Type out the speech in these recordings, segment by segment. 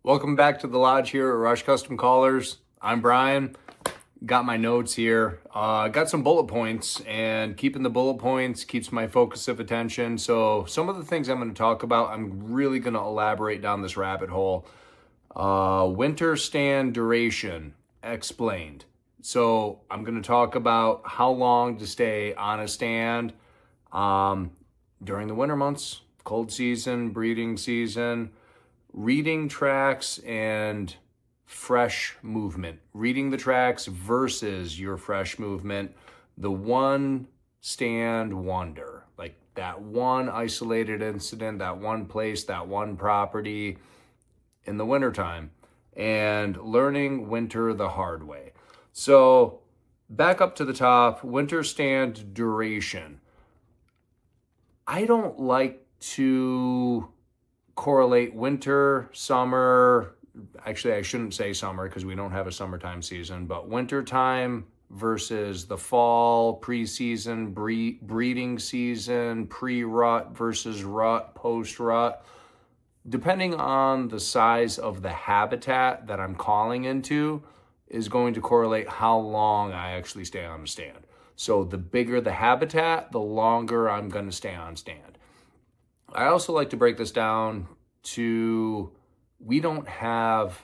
Welcome back to the lodge here at Rush Custom Callers. I'm Brian. Got my notes here. Got some bullet points, and keeping the bullet points keeps my focus of attention. So some of the things I'm going to talk about, I'm really going to elaborate down this rabbit hole. Winter stand duration explained. So I'm going to talk about how long to stay on a stand during the winter months, cold season, breeding season, reading tracks and fresh movement. Reading the tracks versus your fresh movement. The one stand wonder, like that one isolated incident, that one place, that one property in the wintertime, and learning winter the hard way. So back up to the top, winter stand duration. I don't like to correlate winter, summer. Actually, I shouldn't say summer because we don't have a summertime season, but winter time versus the fall, preseason, breeding season, pre-rut versus rut, post-rut. Depending on the size of the habitat that I'm calling into is going to correlate how long I actually stay on the stand. So the bigger the habitat, the longer I'm going to stay on stand. I also like to break this down to, we don't have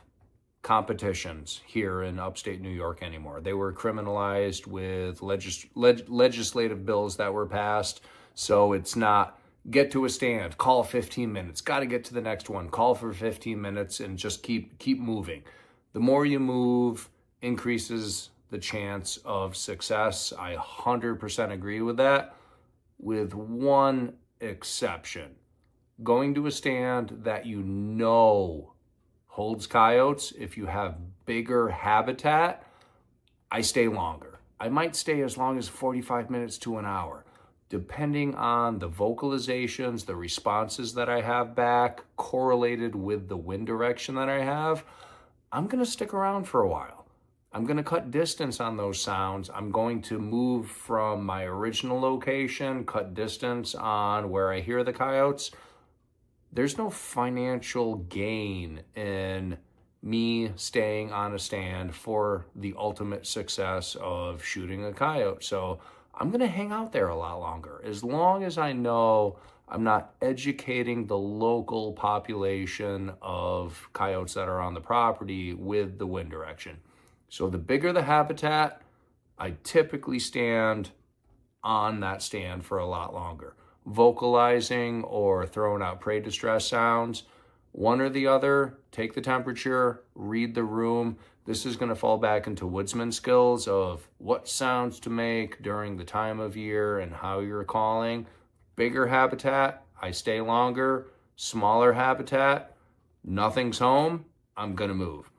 competitions here in upstate New York anymore. They were criminalized with legislative bills that were passed. So it's not get to a stand, call 15 minutes, got to get to the next one, call for 15 minutes, and just keep moving. The more you move increases the chance of success. I 100% agree with that, with one exception. Going to a stand that you know holds coyotes, if you have bigger habitat, I stay longer. I might stay as long as 45 minutes to an hour, depending on the vocalizations, the responses that I have back, correlated with the wind direction that I have. I'm going to stick around for a while. I'm going to cut distance on those sounds. I'm going to move from my original location, cut distance on where I hear the coyotes. There's no financial gain in me staying on a stand for the ultimate success of shooting a coyote. So I'm going to hang out there a lot longer, as long as I know I'm not educating the local population of coyotes that are on the property with the wind direction. So the bigger the habitat, I typically stand on that stand for a lot longer. Vocalizing or throwing out prey distress sounds, one or the other, take the temperature, read the room. This is going to fall back into woodsman skills of what sounds to make during the time of year and how you're calling. Bigger habitat, I stay longer. Smaller habitat, nothing's home, I'm going to move.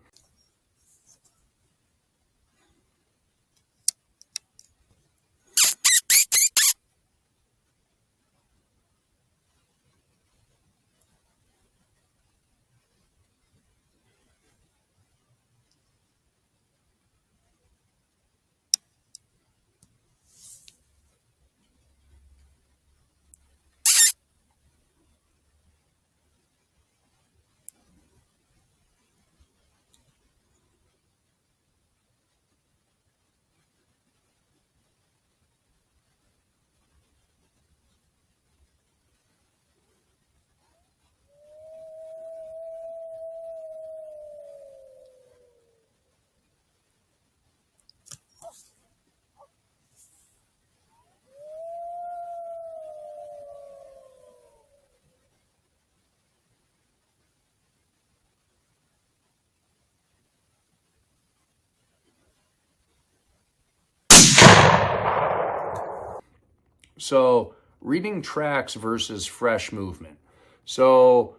So reading tracks versus fresh movement. So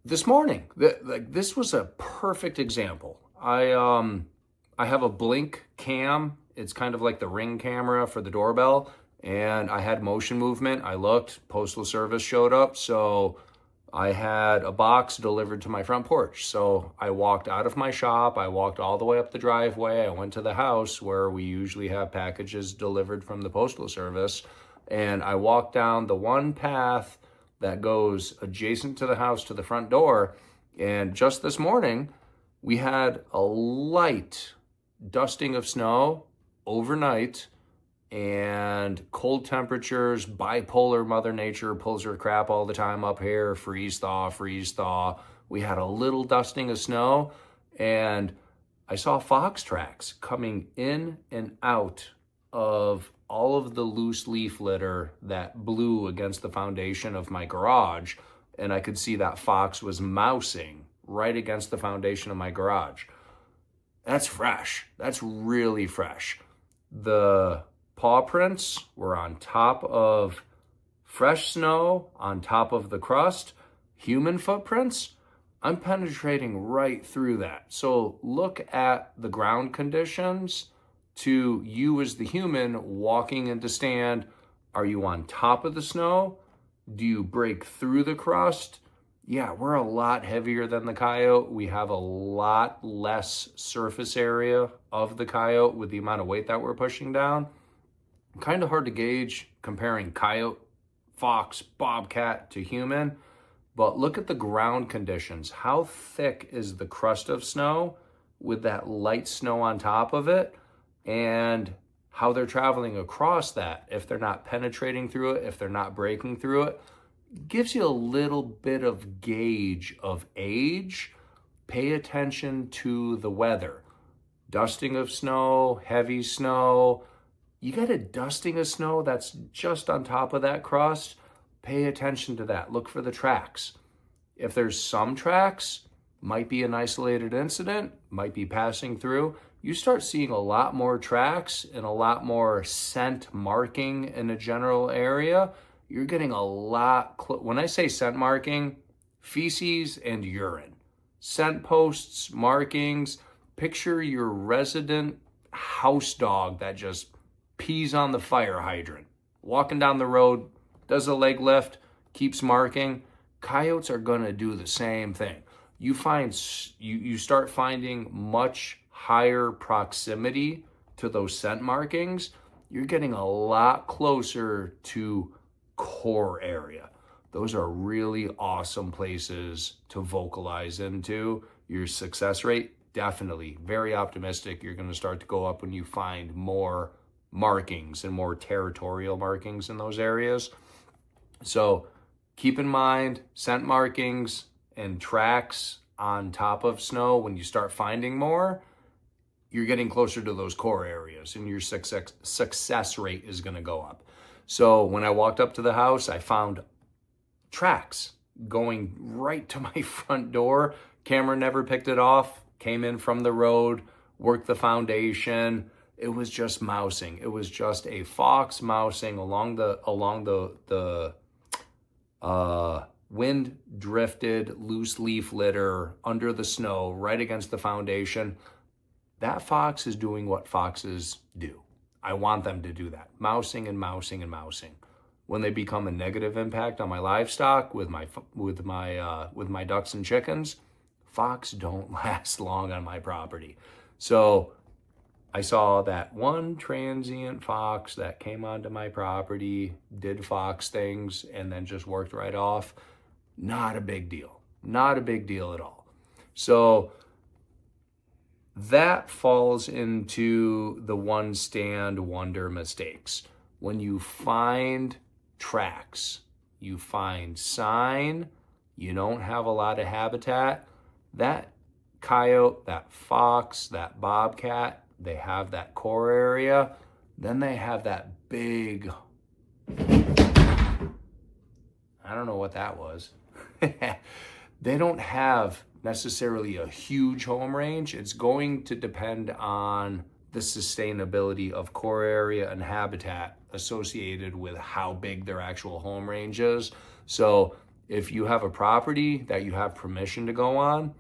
this morning, this was a perfect example. I have a blink cam. It's kind of like the Ring camera for the doorbell, and I had motion movement. I looked, Postal Service showed up, so I had a box delivered to my front porch. So I walked out of my shop, I walked all the way up the driveway, I went to the house where we usually have packages delivered from the Postal Service, and I walked down the one path that goes adjacent to the house to the front door, And just this morning, we had a light dusting of snow overnight, and cold temperatures, bipolar Mother Nature pulls her crap all the time up here, freeze thaw, freeze thaw. We had a little dusting of snow, and I saw fox tracks coming in and out of all of the loose leaf litter that blew against the foundation of my garage. And I could see that fox was mousing right against the foundation of my garage. That's fresh. That's really fresh. The paw prints were on top of fresh snow, on top of the crust. Human footprints, I'm penetrating right through that. So look at the ground conditions to you as the human walking into stand. Are you on top of the snow? Do you break through the crust? Yeah, we're a lot heavier than the coyote. We have a lot less surface area of the coyote with the amount of weight that we're pushing down. Kind of hard to gauge comparing coyote, fox, bobcat to human. But look at the ground conditions. How thick is the crust of snow with that light snow on top of it, and how they're traveling across that. If they're not penetrating through it, if they're not breaking through it, gives you a little bit of gauge of age. Pay attention to the weather. Dusting of snow, heavy snow. You get a dusting of snow that's just on top of that crust. Pay attention to that. Look for the tracks. If there's some tracks, might be an isolated incident, might be passing through. You start seeing a lot more tracks and a lot more scent marking in a general area. You're getting a lot, when I say scent marking, feces and urine. Scent posts, markings. Picture your resident house dog that just pees on the fire hydrant. Walking down the road, does a leg lift, keeps marking. Coyotes are gonna do the same thing. You start finding much higher proximity to those scent markings. You're getting a lot closer to core area. Those are really awesome places to vocalize into. Your success rate, definitely very optimistic. You're gonna start to go up when you find more markings and more territorial markings in those areas. So keep in mind scent markings and tracks on top of snow. When you start finding more, you're getting closer to those core areas and your success rate is going to go up. So when I walked up to the house, I found tracks going right to my front door. Camera never picked it off, came in from the road, worked the foundation. It was just mousing. It was just a fox mousing along the wind drifted loose leaf litter under the snow right against the foundation. That fox is doing what foxes do. I want them to do that. Mousing and mousing and mousing. When they become a negative impact on my livestock with my ducks and chickens, fox don't last long on my property. So I saw that one transient fox that came onto my property, did fox things, and then just worked right off. Not a big deal. Not a big deal at all. So that falls into the one stand wonder mistakes. When you find tracks, you find sign, you don't have a lot of habitat, that coyote, that fox, that bobcat, they have that core area, then they have that big, I don't know what that was. They don't have necessarily a huge home range. It's going to depend on the sustainability of core area and habitat associated with how big their actual home range is. So if you have a property that you have permission to go on,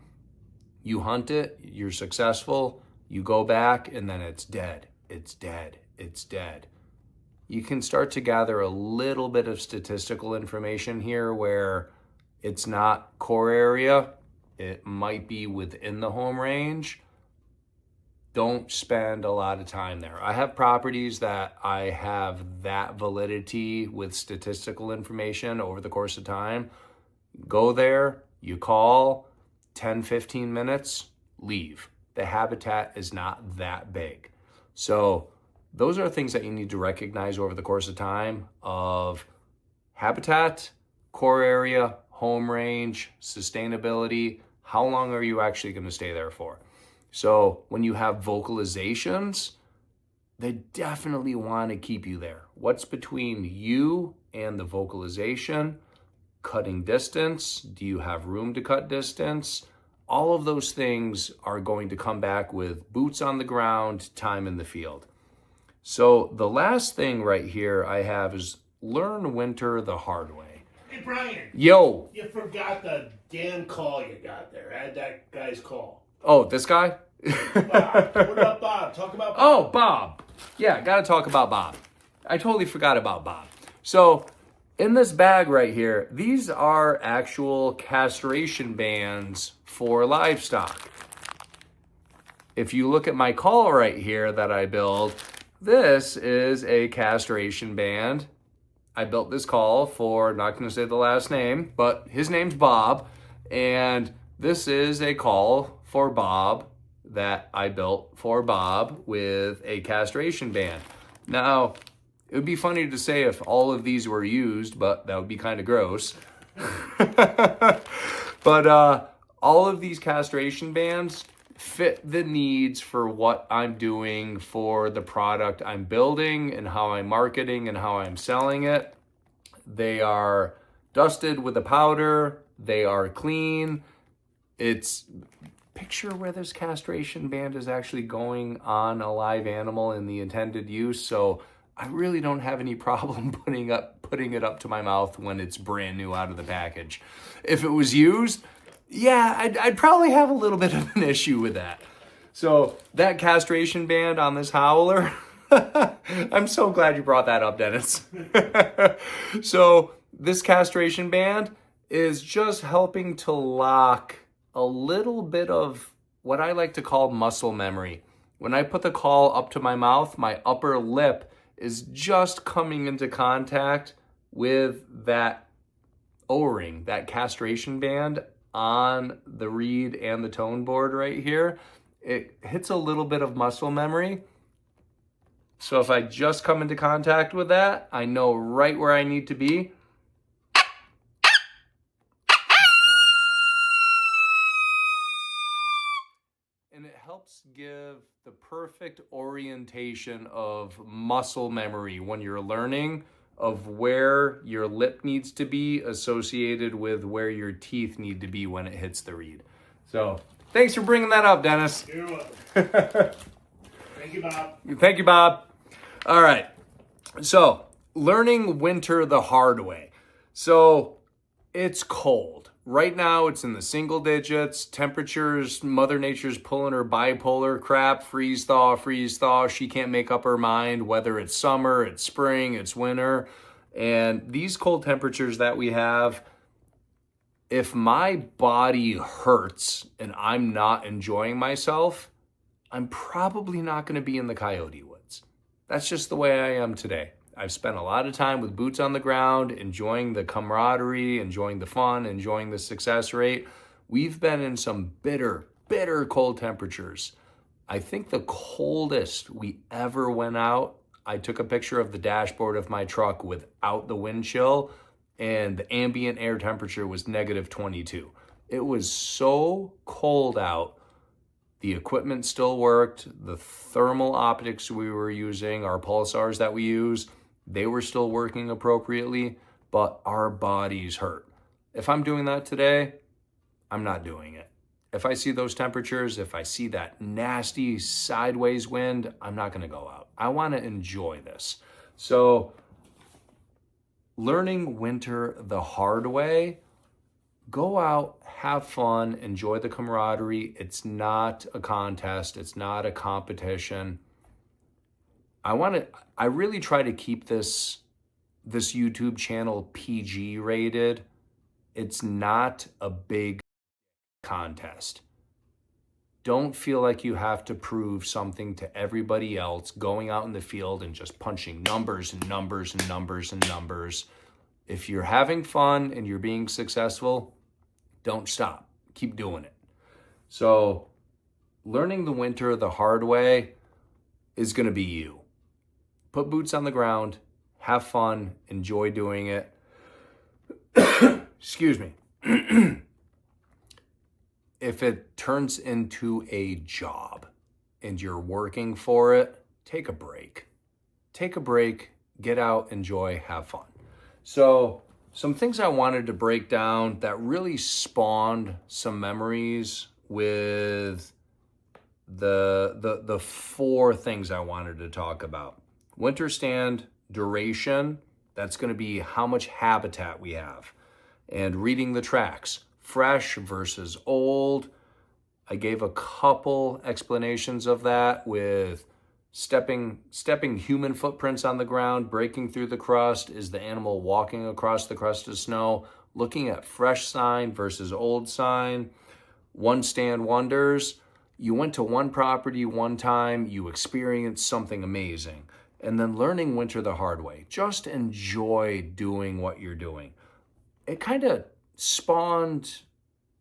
you hunt it, you're successful, you go back, and then it's dead, it's dead, it's dead. You can start to gather a little bit of statistical information here where it's not core area, it might be within the home range. Don't spend a lot of time there. I have properties that I have that validity with statistical information over the course of time. Go there, you call, 10, 15 minutes, leave. The habitat is not that big. So those are things that you need to recognize over the course of time of habitat, core area, home range, sustainability. How long are you actually going to stay there for? So when you have vocalizations, they definitely want to keep you there. What's between you and the vocalization? Cutting distance. Do you have room to cut distance? All of those things are going to come back with boots on the ground, time in the field. So the last thing right here I have is learn winter the hard way. Hey, Brian. Yo. You forgot the damn call you got there. Add that guy's call. Oh, this guy? Bob. What about Bob? Talk about Bob. Oh, Bob. Yeah, got to talk about Bob. I totally forgot about Bob. So in this bag right here, these are actual castration bands for livestock. If you look at my call right here that I built, this is a castration band. I built this call for, not going to say the last name, but his name's Bob. And this is a call for Bob that I built for Bob with a castration band. Now, it would be funny to say if all of these were used, but that would be kind of gross. But all of these castration bands fit the needs for what I'm doing for the product I'm building and how I'm marketing and how I'm selling it. They are dusted with a powder. They are clean. It's picture where this castration band is actually going on a live animal in the intended use. So I really don't have any problem putting it up to my mouth when it's brand new out of the package. If it was used, yeah, I'd probably have a little bit of an issue with that. So that castration band on this howler, I'm so glad you brought that up, Dennis. So this castration band is just helping to lock a little bit of what I like to call muscle memory. When I put the call up to my mouth, my upper lip is just coming into contact with that O-ring, that castration band on the reed and the tone board right here. It hits a little bit of muscle memory. So if I just come into contact with that, I know right where I need to be. And it helps give the perfect orientation of muscle memory when you're learning of where your lip needs to be associated with where your teeth need to be when it hits the reed. So thanks for bringing that up, Dennis. You're welcome. Thank you, Bob. Thank you, Bob. All right. So learning winter the hard way. So it's cold. Right now, it's in the single digits. Temperatures, Mother Nature's pulling her bipolar crap, freeze thaw. She can't make up her mind whether it's summer, it's spring, it's winter. And these cold temperatures that we have, if my body hurts and I'm not enjoying myself, I'm probably not going to be in the coyote woods. That's just the way I am today. I've spent a lot of time with boots on the ground, enjoying the camaraderie, enjoying the fun, enjoying the success rate. We've been in some bitter cold temperatures. I think the coldest we ever went out, I took a picture of the dashboard of my truck without the wind chill, and the ambient air temperature was -22. It was so cold out. The equipment still worked. The thermal optics we were using, our pulsars that we use, they were still working appropriately, but our bodies hurt. If I'm doing that today, I'm not doing it. If I see those temperatures, if I see that nasty sideways wind, I'm not going to go out. I want to enjoy this. So learning winter the hard way, go out, have fun, enjoy the camaraderie. It's not a contest. It's not a competition. I really try to keep this YouTube channel PG rated. It's not a big contest. Don't feel like you have to prove something to everybody else going out in the field and just punching numbers and numbers and numbers and numbers. If you're having fun and you're being successful, don't stop. Keep doing it. So learning the winter the hard way is going to be you. Put boots on the ground, have fun, enjoy doing it. Excuse me. If it turns into a job and you're working for it, take a break. Take a break, get out, enjoy, have fun. So some things I wanted to break down that really spawned some memories with the four things I wanted to talk about. Winter stand, duration, that's going to be how much habitat we have. And reading the tracks, fresh versus old. I gave a couple explanations of that with stepping human footprints on the ground, breaking through the crust. Is the animal walking across the crust of snow? Looking at fresh sign versus old sign. One stand wonders. You went to one property one time, you experienced something amazing. And then learning winter the hard way. Just enjoy doing what you're doing. It kind of spawned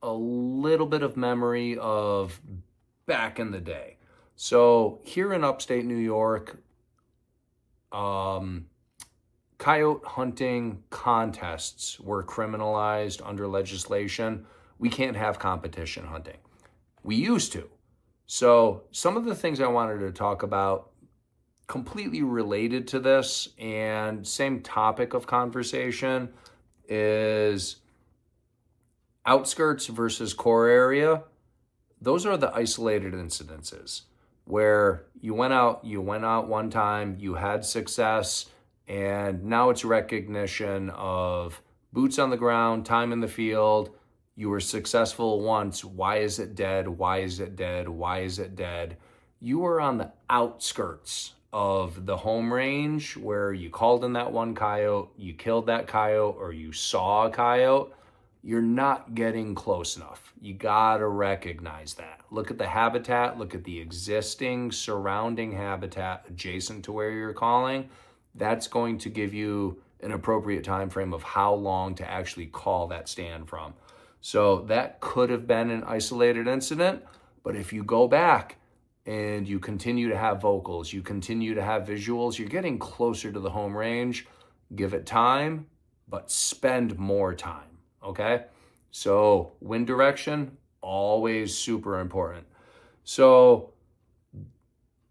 a little bit of memory of back in the day. So here in upstate New York, coyote hunting contests were criminalized under legislation. We can't have competition hunting. We used to. So some of the things I wanted to talk about completely related to this and same topic of conversation is outskirts versus core area. Those are the isolated incidences where you went out one time, you had success, and now it's recognition of boots on the ground, time in the field. You were successful once. Why is it dead? Why is it dead? Why is it dead? You were on the outskirts of the home range where you called in that one coyote, you killed that coyote, or you saw a coyote. You're not getting close enough. You gotta recognize that. Look at the habitat, look at the existing surrounding habitat adjacent to where you're calling. That's going to give you an appropriate time frame of how long to actually call that stand from. So that could have been an isolated incident, but if you go back and you continue to have vocals, you continue to have visuals, you're getting closer to the home range. Give it time, but spend more time, okay? So wind direction, always super important. So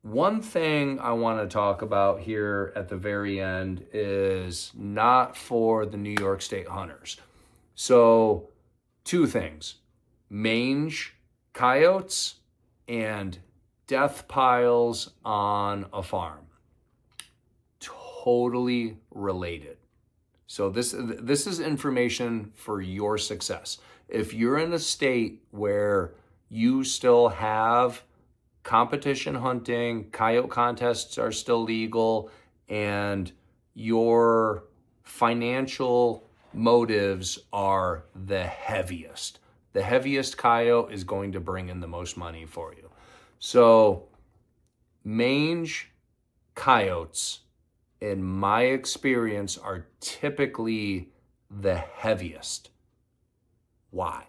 one thing I want to talk about here at the very end is not for the New York State hunters. So two things, mange coyotes and death piles on a farm. Totally related. So this is information for your success. If you're in a state where you still have competition hunting, coyote contests are still legal, and your financial motives are the heaviest coyote is going to bring in the most money for you. So mange coyotes, in my experience, are typically the heaviest. Why?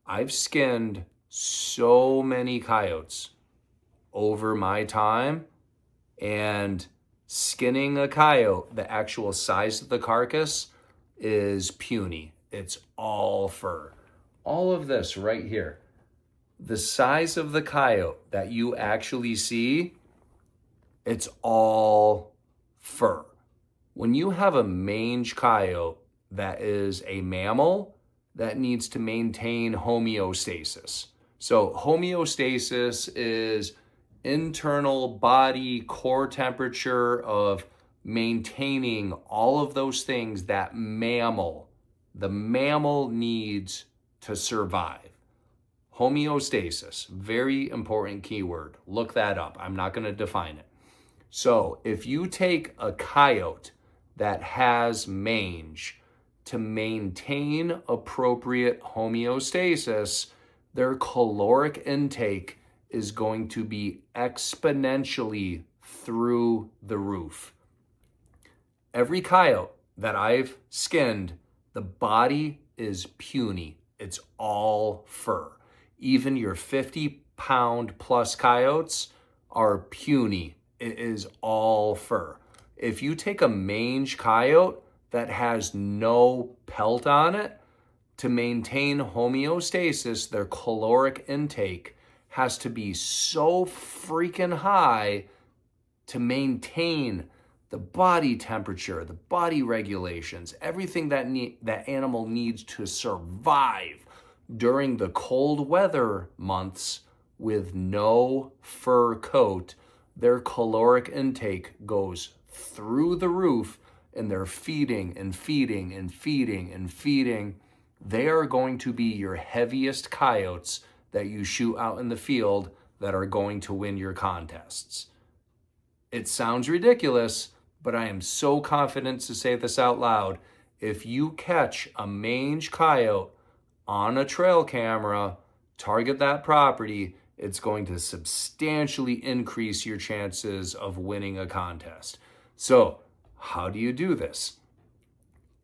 I've skinned so many coyotes over my time, and skinning a coyote, the actual size of the carcass is puny. It's all fur. All of this right here. The size of the coyote that you actually see, it's all fur. When you have a mange coyote that is a mammal, that needs to maintain homeostasis. So homeostasis is internal body core temperature of maintaining all of those things that the mammal needs to survive. Homeostasis, very important keyword. Look that up. I'm not going to define it. So if you take a coyote that has mange to maintain appropriate homeostasis, their caloric intake is going to be exponentially through the roof. Every coyote that I've skinned, the body is puny. It's all fur. Even your 50-pound plus coyotes are puny. It is all fur. If you take a mange coyote that has no pelt on it, to maintain homeostasis, their caloric intake has to be so freaking high to maintain the body temperature, the body regulations, everything that animal needs to survive during the cold weather months with no fur coat. Their caloric intake goes through the roof, and they're feeding and feeding and feeding and feeding. They are going to be your heaviest coyotes that you shoot out in the field that are going to win your contests. It sounds ridiculous, but I am so confident to say this out loud. If you catch a mange coyote on a trail camera, target that property, it's going to substantially increase your chances of winning a contest. So, how do you do this?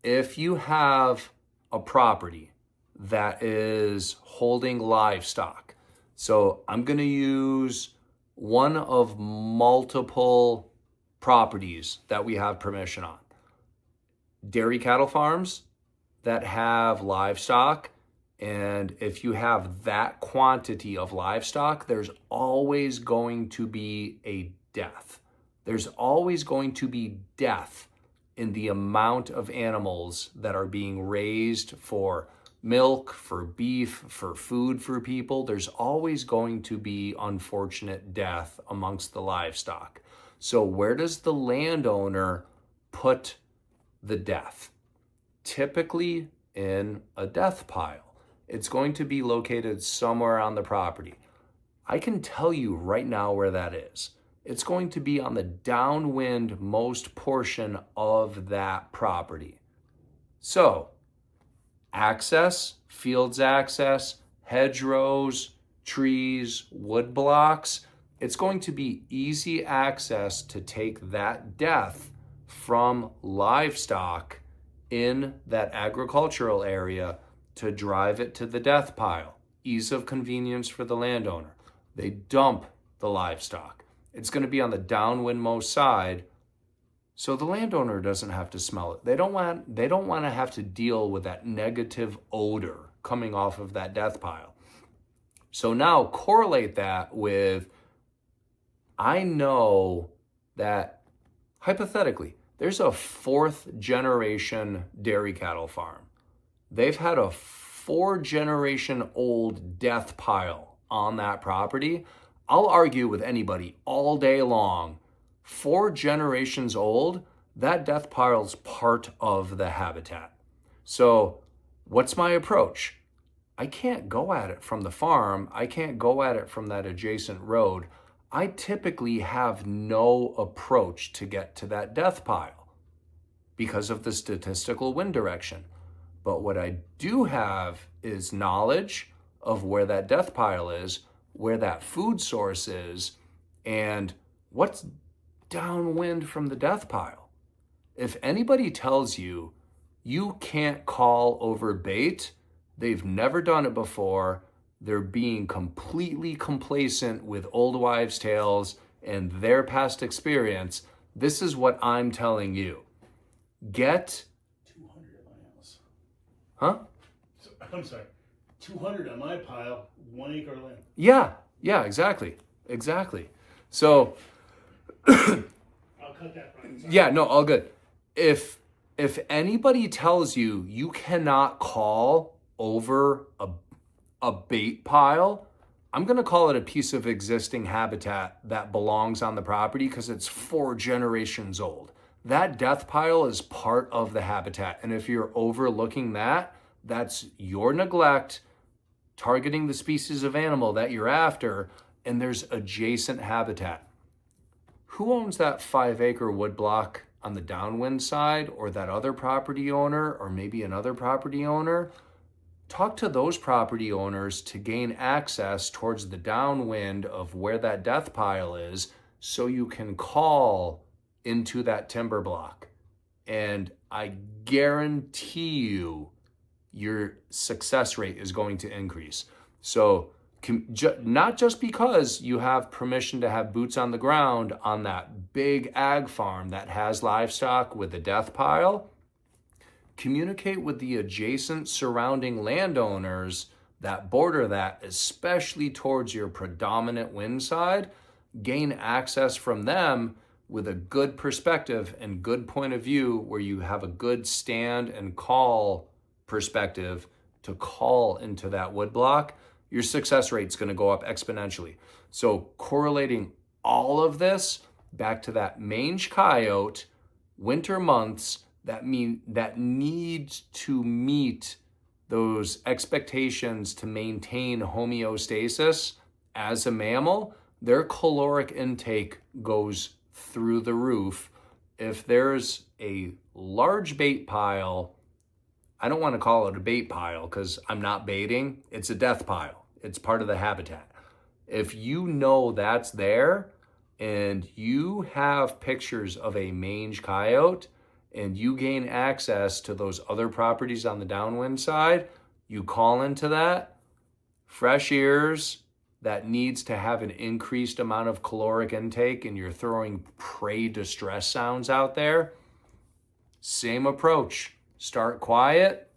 If you have a property that is holding livestock, so I'm going to use one of multiple properties that we have permission on. Dairy cattle farms that have livestock, and if you have that quantity of livestock, there's always going to be a death. There's always going to be death in the amount of animals that are being raised for milk, for beef, for food for people. There's always going to be unfortunate death amongst the livestock. So where does the landowner put the death? Typically in a death pile. It's going to be located somewhere on the property. I can tell you right now where that is. It's going to be on the downwind most portion of that property. So, access, fields access, hedgerows, trees, wood blocks, it's going to be easy access to take that death from livestock in that agricultural area to drive it to the death pile. Ease of convenience for the landowner. They dump the livestock. It's going to be on the downwindmost side, so the landowner doesn't have to smell it. They don't want to have to deal with that negative odor coming off of that death pile. So now correlate that with, I know that hypothetically, there's a 4th generation dairy cattle farm. They've had a 4-generation old death pile on that property. I'll argue with anybody all day long. 4 generations old, that death pile's part of the habitat. So what's my approach? I can't go at it from the farm. I can't go at it from that adjacent road. I typically have no approach to get to that death pile because of the statistical wind direction. But what I do have is knowledge of where that death pile is, where that food source is, and what's downwind from the death pile. If anybody tells you you can't call over bait, they've never done it before. They're being completely complacent with old wives' tales and their past experience. This is what I'm telling you. Get 200 at my house. Huh? I'm sorry. 200 on my pile, 1 acre land. Yeah, exactly. So I'll cut that, Brian. Sorry. yeah, no, all good. If anybody tells you you cannot call over a bait pile, I'm going to call it a piece of existing habitat that belongs on the property because it's 4 generations old. That death pile is part of the habitat. And if you're overlooking that, that's your neglect, targeting the species of animal that you're after, and there's adjacent habitat. Who owns that 5-acre woodblock on the downwind side, or that other property owner, or maybe another property owner? Talk to those property owners to gain access towards the downwind of where that death pile is so you can call into that timber block. And I guarantee you your success rate is going to increase. So Not just because you have permission to have boots on the ground on that big ag farm that has livestock with a death pile. Communicate with the adjacent surrounding landowners that border that, especially towards your predominant wind side. Gain access from them with a good perspective and good point of view where you have a good stand and call perspective to call into that woodblock. Your success rate is going to go up exponentially. So correlating all of this back to that mange coyote, winter months, that needs to meet those expectations to maintain homeostasis as a mammal, their caloric intake goes through the roof. If there's a large bait pile, I don't want to call it a bait pile because I'm not baiting, it's a death pile. It's part of the habitat. If you know that's there and you have pictures of a mange coyote, and you gain access to those other properties on the downwind side, you call into that, fresh ears that needs to have an increased amount of caloric intake, and you're throwing prey distress sounds out there, same approach. Start quiet.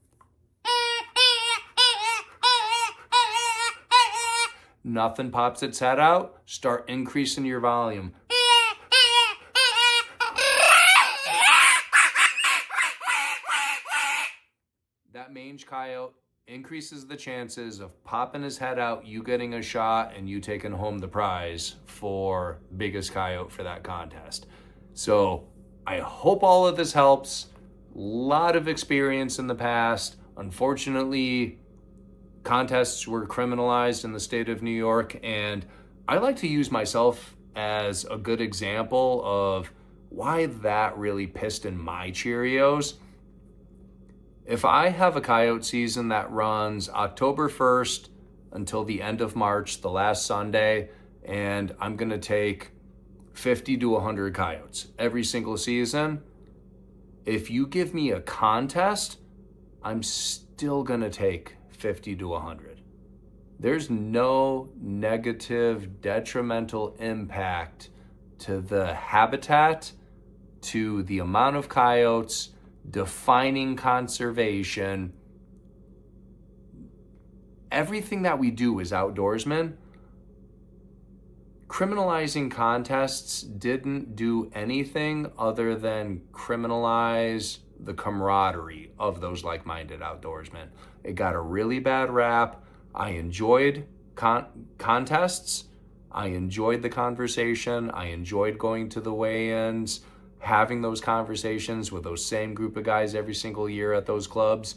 Nothing pops its head out. Start increasing your volume. That mange coyote increases the chances of popping his head out, you getting a shot, and you taking home the prize for biggest coyote for that contest. So I hope all of this helps. A lot of experience in the past. Unfortunately, contests were criminalized in the state of New York, and I like to use myself as a good example of why that really pissed in my Cheerios. If I have a coyote season that runs October 1st until the end of March, the last Sunday, and I'm going to take 50 to 100 coyotes every single season, if you give me a contest, I'm still going to take 50 to 100. There's no negative, detrimental impact to the habitat, to the amount of coyotes, defining conservation. Everything that we do as outdoorsmen, criminalizing contests didn't do anything other than criminalize the camaraderie of those like-minded outdoorsmen. It got a really bad rap. I enjoyed contests. I enjoyed the conversation. I enjoyed going to the weigh-ins, having those conversations with those same group of guys every single year at those clubs.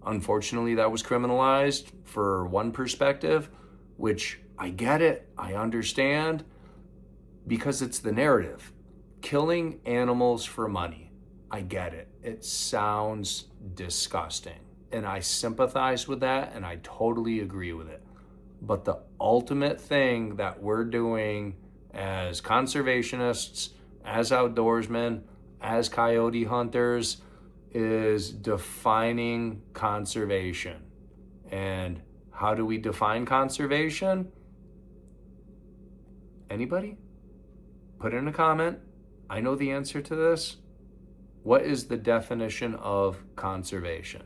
Unfortunately, that was criminalized for one perspective, which I get it, I understand, because it's the narrative. Killing animals for money, I get it. It sounds disgusting, and I sympathize with that, and I totally agree with it. But the ultimate thing that we're doing as conservationists, as outdoorsmen, as coyote hunters, is defining conservation. And how do we define conservation? Anybody? Put in a comment. I know the answer to this. What is the definition of conservation?